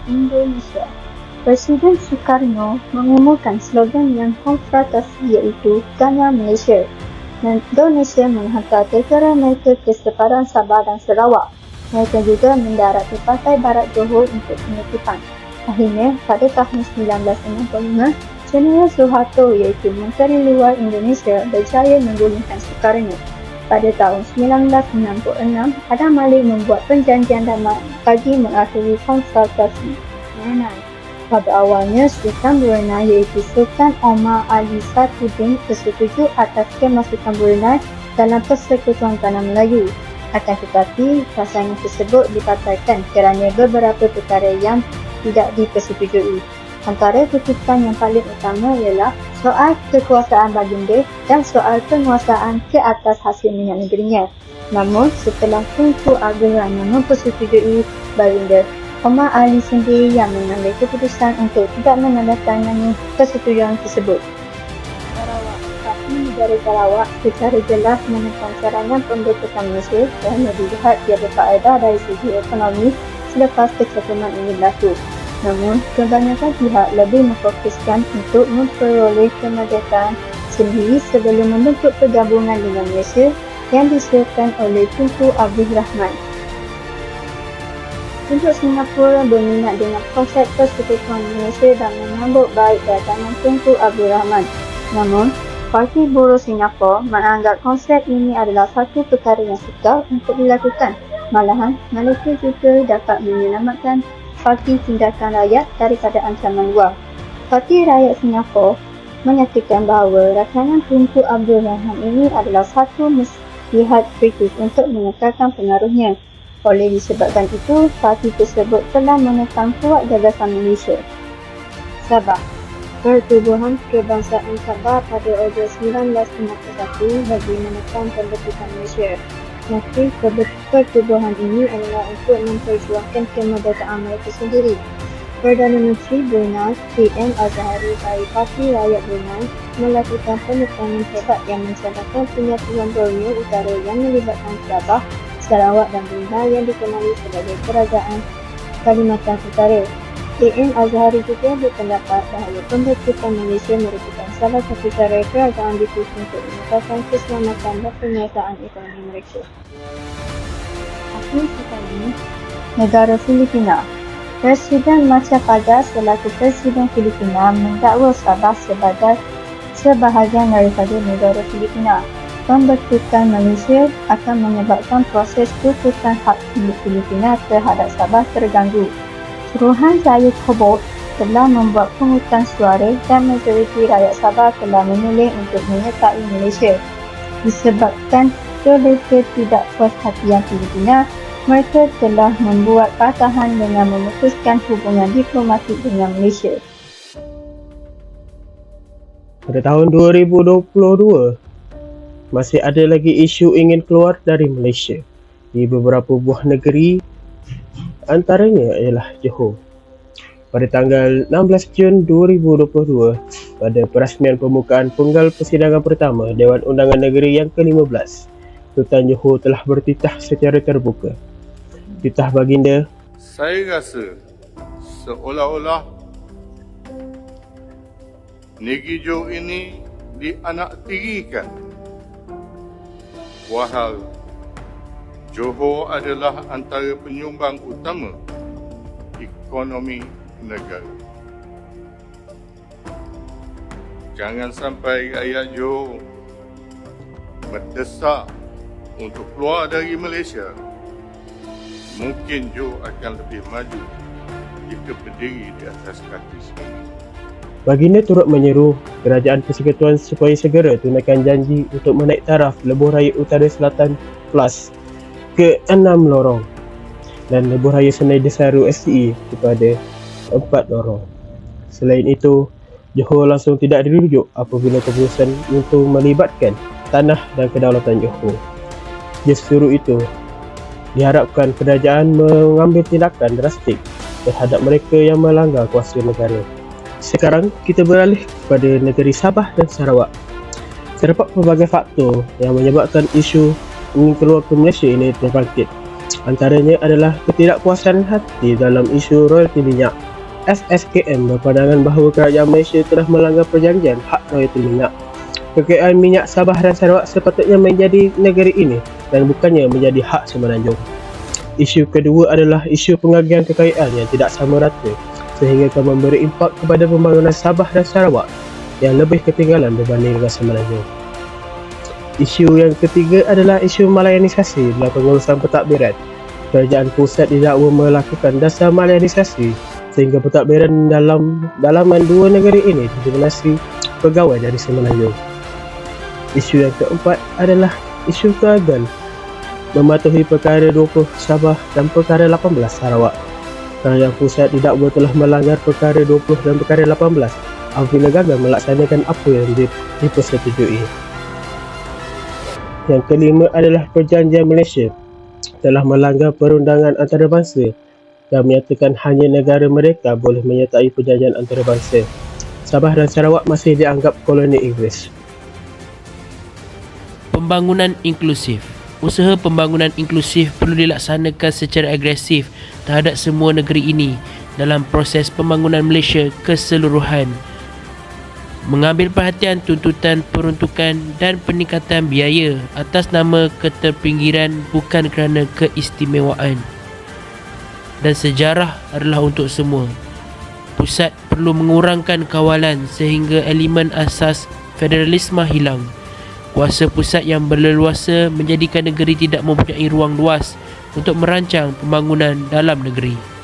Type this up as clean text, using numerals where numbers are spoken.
Indonesia. Presiden Soekarno mengumumkan slogan yang konfrontasi iaitu Gana Malaysia. Indonesia menghantar tentera mereka ke sepadan Sabah dan Sarawak. Mereka juga mendarat di pantai barat Johor untuk penutupan. Akhirnya, pada tahun 1965, Jeneral Soeharto iaitu Menteri Luar Indonesia berjaya menggulingkan Soekarno. Pada tahun 1966, Adam Malik membuat perjanjian damai bagi mengakhiri konfrontasi Brunei. Pada awalnya, Sultan Brunei iaitu Sultan Omar Ali Saifuddin bersetuju atas kemasukan Brunei dalam Persekutuan Tanah Melayu. Akan tetapi, pasangan tersebut dibatalkan kerana beberapa perkara yang tidak dipersetujui. Antara tuntutan yang paling utama ialah soal kekuasaan baginda dan soal penguasaan ke atas hasil minyak negerinya. Namun, setelah Tunku Abdul Rahman mempersetujui, baginda Omar Ali sendiri yang mengambil keputusan untuk tidak menandatangani persetujuan tersebut. Sarawak. Tapi negara Sarawak secara jelas menentang serangan pembentukan Malaysia kerana dilihat tiada faedah dari segi ekonomi selepas kecakuman ini berlaku. Namun, kebanyakan pihak lebih memfokuskan untuk memperoleh kemerdekaan sendiri sebelum membentuk pergabungan dengan Malaysia yang disuruhkan oleh Tunku Abdul Rahman. Untuk Singapura berminat dengan konsep Persekutuan Malaysia dan menyambut baik kedatangan Tunku Abdul Rahman. Namun, Parti Buruh Singapura menganggap konsep ini adalah satu perkara yang sukar untuk dilakukan. Malahan, Malaysia juga dapat menyelamatkan Parti Tindakan Rakyat daripada ancaman luar. Parti Rakyat Singapura menyatakan bahawa rancangan Tunku Abdul Rahman ini adalah satu muslihat kritis untuk mengekalkan pengaruhnya. Oleh disebabkan itu, parti tersebut telah menentang kuat gagasan Malaysia. Sabah. Pertubuhan Kebangsaan Sabah pada Ogos 1951 bagi menekan pembentukan Malaysia. Motif pertubuhan ini adalah untuk memperjuangkan kemerdekaan mereka sendiri. Perdana Menteri Brunei, T.M. Azhari dari Parti Rakyat Brunei melakukan penekanan hebat yang mencadangkan penyatuan Borneo Utara yang melibatkan Sabah, Sarawak dan Brunei yang dikenali sebagai Kerajaan Kalimantan Utara. T.M. Azhari juga berpendapat bahawa pembentukan Malaysia merupakan salah satu cara kerajaan British untuk meningkatkan keselamatan dan penyertaan ekonomi mereka. Akhir sekali, negara Filipina. Presiden Macapagal selaku Presiden Filipina mendakwa Sabah sebagai sebahagian daripada negara Filipina. Pembentukan Malaysia akan menyebabkan proses tuntutan hak Filipina terhadap Sabah terganggu. Suruhan Jaya Kobot telah membuat pungutan suara dan majoriti rakyat Sabah telah memilih untuk menyertai Malaysia. Disebabkan oleh ketidakpuashatian Filipina, mereka telah membuat patahan dengan memutuskan hubungan diplomatik dengan Malaysia. Pada tahun 2022, masih ada lagi isu ingin keluar dari Malaysia di beberapa buah negeri, antaranya ialah Johor. Pada tanggal 16 Jun 2022, pada perasmian pembukaan penggal persidangan pertama Dewan Undangan Negeri yang ke-15, Sultan Johor telah bertitah secara terbuka. Titah baginda, saya rasa seolah-olah Negeri Johor ini dianaktirikan. Wahal Johor adalah antara penyumbang utama ekonomi negara. Jangan sampai rakyat Johor mendesak untuk keluar dari Malaysia. Mungkin Johor akan lebih maju jika berdiri di atas kaki sendiri. baginda turut menyeru Kerajaan Persekutuan supaya segera tunaikan janji untuk menaik taraf Lebuh Raya Utara Selatan Plus ke-6 lorong dan Lebuh Raya Sungai Desaru STE kepada 4 lorong. Selain itu, Johor langsung tidak dirujuk apabila keputusan untuk melibatkan tanah dan kedaulatan Johor. Justru itu, diharapkan kerajaan mengambil tindakan drastik terhadap mereka yang melanggar kuasa negara. Sekarang kita beralih kepada negeri Sabah dan Sarawak. Terdapat pelbagai faktor yang menyebabkan isu ingin keluar ke Malaysia ini terbangkit. Antaranya adalah ketidakpuasan hati dalam isu royalti minyak. FSKM berpandangan bahawa kerajaan Malaysia telah melanggar perjanjian hak royalti minyak. Kekayaan minyak Sabah dan Sarawak sepatutnya menjadi negeri ini dan bukannya menjadi hak Semenanjung. Isu kedua adalah isu pengagihan kekayaan yang tidak sama rata sehingga akan memberi impak kepada pembangunan Sabah dan Sarawak yang lebih ketinggalan berbanding dengan Semenanjung. Isu yang ketiga adalah isu malayanisasi dalam pengurusan pentadbiran. Kerajaan pusat didakwa melakukan dasar malayanisasi sehingga pentadbiran dalam dalaman dua negeri ini didominasi pegawai dari Semenanjung. Isu yang keempat adalah isu gagal mematuhi perkara 20 Sabah dan perkara 18 Sarawak. Kerajaan pusat didakwa telah melanggar perkara 20 dan perkara 18 apabila gagal melaksanakan apa yang dipersetujui. Yang kelima adalah perjanjian Malaysia telah melanggar perundangan antarabangsa dan menyatakan hanya negara mereka boleh menyertai perjanjian antarabangsa. Sabah dan Sarawak masih dianggap koloni Inggeris. Pembangunan inklusif. Usaha pembangunan inklusif perlu dilaksanakan secara agresif terhadap semua negeri ini dalam proses pembangunan Malaysia keseluruhan. Mengambil perhatian tuntutan peruntukan dan peningkatan biaya atas nama keterpinggiran bukan kerana keistimewaan. Dan sejarah adalah untuk semua. Pusat perlu mengurangkan kawalan sehingga elemen asas federalisme hilang. Kuasa pusat yang berleluasa menjadikan negeri tidak mempunyai ruang luas untuk merancang pembangunan dalam negeri.